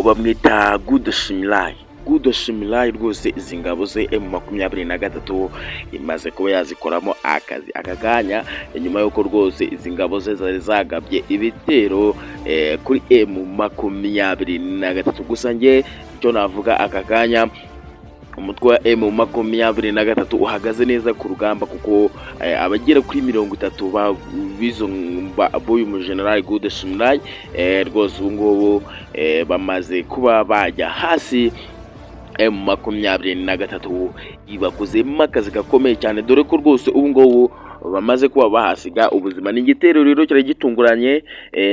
bamwita Gudo Shimilai rwose izi ngabo ze M23 imaze kuba yazikoramo akazi akaganya nyuma yuko rwose izi ngabo ze zari zagabye ibitero kuri M23 gusa nge cyo navuga akaganya umutwe wa M23 uhagaze neza ku rugamba kuko abagera kuri 30 bizo boyu mu General Gudo Shimilai rwose ubungubu bamaze kuba bajya hasi M23 ibakozemo akazi gakomeye cyane dore ko rwose ubungubu bamaze kuba bahasiga ubuzima. Ni igitero rero cyari gitunguranye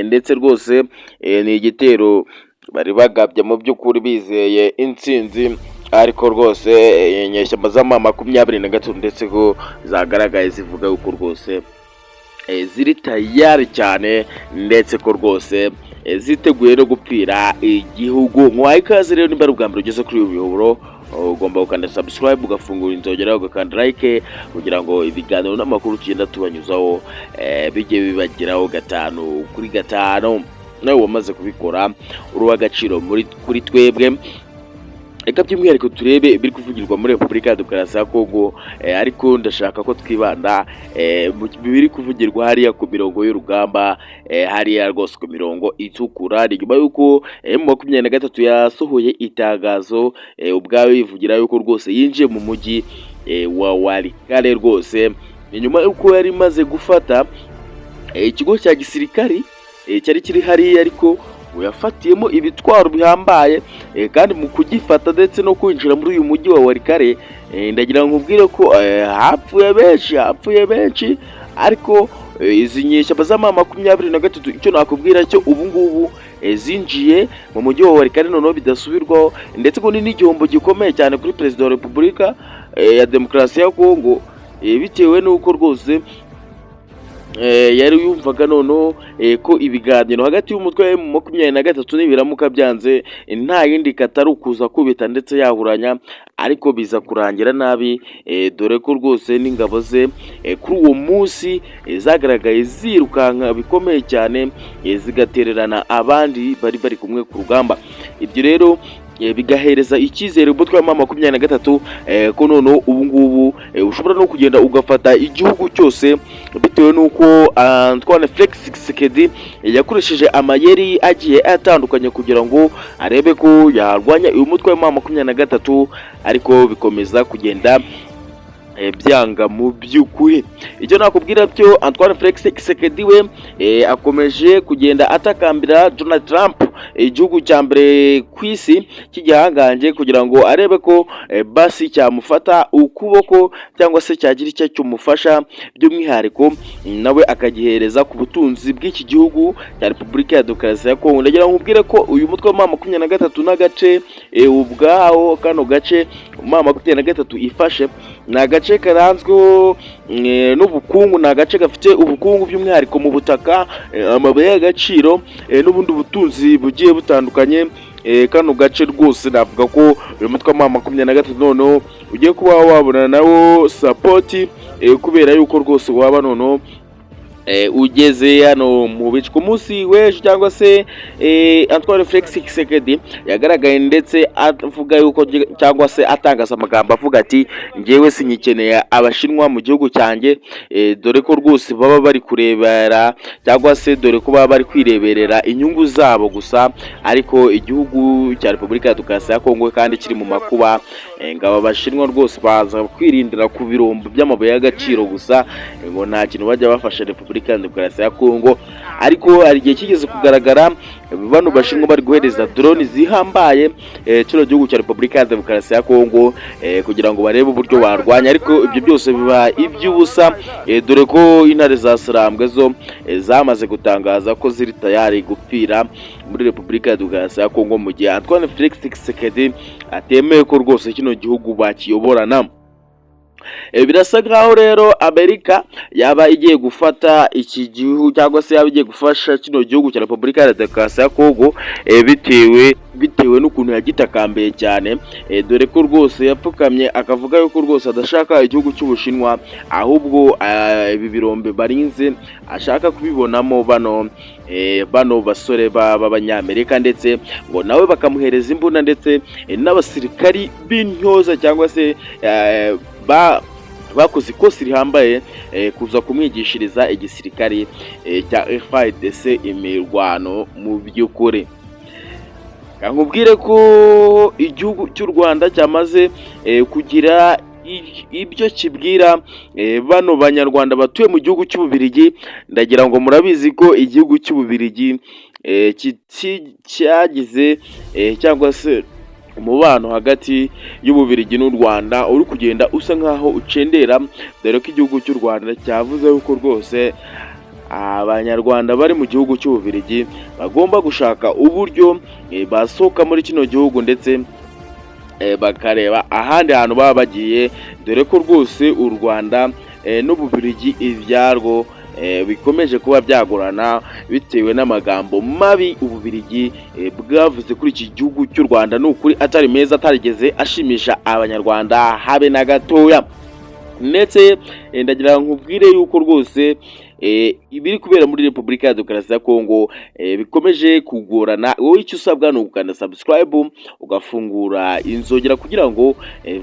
ndetse rwose ni igitero bari bagabye mu by'ukuri bizeye intsinzi ariko rwose inyeshyamba za M23 ndetse ko zagaragaye zivuga uko rwose ziri tayari cyane ndetse ko rwose ziteguye no gupfira igihugu. Nkwaye ikaze rero nimba ubwa mbere ugeze kuri uyu muyoboro ugomba gukanda subscribe ugafungura inzogera ugakanda like kugira ngo ibiganiro n'amakuru tugenda tubanyuzaho bijye bibageraho gatanu kuri gatanu. Nawe wamaze kubikora uruwa agaciro kuri twebwe. Eka by'umwihariko turebe biri kuvugirwa muri Repubulika ya Demokarasi ya Kongo ariko ndashaka ko twibanda biri kuvugirwa hariya ku mirongo y'urugamba hariya rwose ku mirongo itukura nyuma yuko M23 yasohoye itangazo ubwawe bivugira yuko rwose yinjiye mu mujyi wa Walikale rwose nyuma yuko yari maze gufata ikigo cya gisirikari cyari kiri hariya ariko yafatiyemo ibitwaro bihambaye kandi mu kugifata ndetse no kwinjira muri uyu mujyi wa Walikale ndagira ngo ubwire ko hapfuye benshi ariko izi nyeshyamba za M23 icyo nakubwira cyo ubungubu zinjiye mu mujyi wa Walikale noneho bidasubirwaho ndetse ko ni n'igihombo gikomeye cyane kuri Perezida wa Repubulika ya Demokarasi ya Kongo bitewe n'uko rwose yari yumvaga noneho ko ibiganiro hagati y'umutwe wa M23 n'ibiramuka byanze nta yindi katari ukuza kubita ndetse yahuranya ariko biza kurangira nabi dore ko rwose n'ingabo ze kuri uwo munsi zagaragaye zirukanka bikomeye cyane zigatererana abandi bari kumwe ku rugamba. Ibyo rero bigahereza icyizere umutwe wa M23 ko noneho ubungubu ushobora no kugenda ugafata igihugu cyose bitewe nuko Antoine Felix Tshisekedi yakoresheje amayeri agiye atandukanye kugira ngo arebe ko yarwanya uyu mutwe wa M23 ariko bikomeza kugenda byanga mu by'ukuri. Icyo nakubwira byo Antoine Felix Tshisekedi we akomeje kugenda atakambira Donald Trump igihugu cya mbere ku isi cy'igihanganje kugira ngo arebe ko basi cyamufata ukuboko cyangwa se cyagira icyo cyumufasha by'umwihariko nawe akagihereza ku butunzi bw'iki gihugu cya Repubulika ya Demokarasi ya Kongo. Ndagira ngo ubwire ko uyu mutwe wa M23 n'agace ubwaho kano gace M23 ifashe na gace karanzweho n'ubukungu, na gace gafite ubukungu by'umwihariko mu butaka, amabuye y'agaciro n'ubundi butunzi bugiye butandukanye. Kano gace rwose navuga ko uyu mutwe wa M23 noneho ugiye kuba wabona nawo support kubera yuko rwose waba noneho ugeze hano mu bice ku munsi w'ejo cyangwa se Antoine Felix Tshisekedi yagaragaye ndetse avuga yuko cyangwa se atangaza amagambo avuga ati ngewe sinyikeneye abashinwa mu gihugu cyanjye dore ko rwose baba bari kurebera cyangwa se dore ko baba bari kwireberera inyungu zabo gusa ariko igihugu cya Repubulika ya Demokarasi ya Kongo kandi kiri mu makuba ngaba abashinwa rwose baza kwirindira ku birombo by'amabuye y'agaciro gusa ngo nta kintu bajya bafasha Repubulika ya Demokarasi ya Kongo. Ariko hari igihe kigeze kugaragara bano bashinwa bari guhereza drone zihambaye kino gihugu cya Repubulika ya Demokarasi ya Kongo kugira ngo barebe uburyo barwanya, ariko ibyo byose biba iby'ubusa dore ko intare za Sarambwe zo zamaze gutangaza ko ziri tayari gupfira muri Repubulika ya Demokarasi ya Kongo mu gihe Antoine Felix Tshisekedi atemeye ko rwose kino gihugu bakiyoborana. birasa nkaho rero Amerika yaba igiye gufata iki gihugu cyangwa se yaba igiye gufasha kino gihugu cya Repubulika ya Demokarasi ya Kongo bitewe n'ukuntu yagitakambiye cyane, dore ko rwose yapfukamye akavuga yuko rwose adashaka igihugu cy'Ubushinwa, ahubwo ibi birombe barinze ashaka kubibonamo bano basore b'Abanyamerika, ndetse ngo nawe bakamuhereza imbunda ndetse n'abasirikari b'intyoza cyangwa se bakoze ikosi rihambaye kuza kumwigishiriza igisirikari cya FARDC imirwano mu by'ukuri. Nkubwire ko igihugu cy'u Rwanda cyamaze kugira ibyo kibwira bano banyarwanda batuye mu gihugu cy'Ububirigi. Ndagira ngo murabizi ko igihugu cy'Ububirigi cyagize cyangwa se umubano hagati y'Ububirigi n'u Rwanda uri kugenda usa nkaho ucendera, dore ko igihugu cy'u Rwanda cyavuze yuko rwose abanyarwanda bari mu gihugu cy'Ububirigi bagomba gushaka uburyo basohoka muri kino gihugu ndetse bakareba ahandi hantu baba bagiye, dore ko rwose u Rwanda n'Ububirigi ibyarwo bikomeje kuba byagorana bitewe n'amagambo mabi Ububirigi bwavuze kuri iki gihugu cy'u Rwanda. N'ukuri atari meza, atarigeze ashimisha abanyarwanda habe na gatoya. Ndetse ndagira nkubwire yuko rwose ibiri kubera muri Repubulika ya Demokarasi ya Kongo bikomeje kugorana. Wowe icyo usabwa ni ugukanda subscribe ugafungura inzogera kugira ngo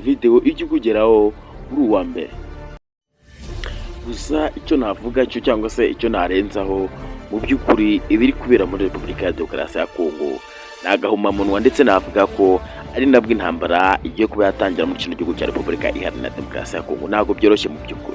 video ijye kugeraho uri uwa mbere. Gusa icyo navuga cyo cyangwa se icyo narenzaho, mu by'ukuri ibiri kubera muri Repubulika ya Demokarasi ya Kongo ni agahomamunwa, ndetse navuga ko ari nabwo intambara igiye kuba yatangira mu kino gihugu cya Repubulika Iharanira Demokarasi ya Kongo. Ntabwo byoroshye mu by'ukuri.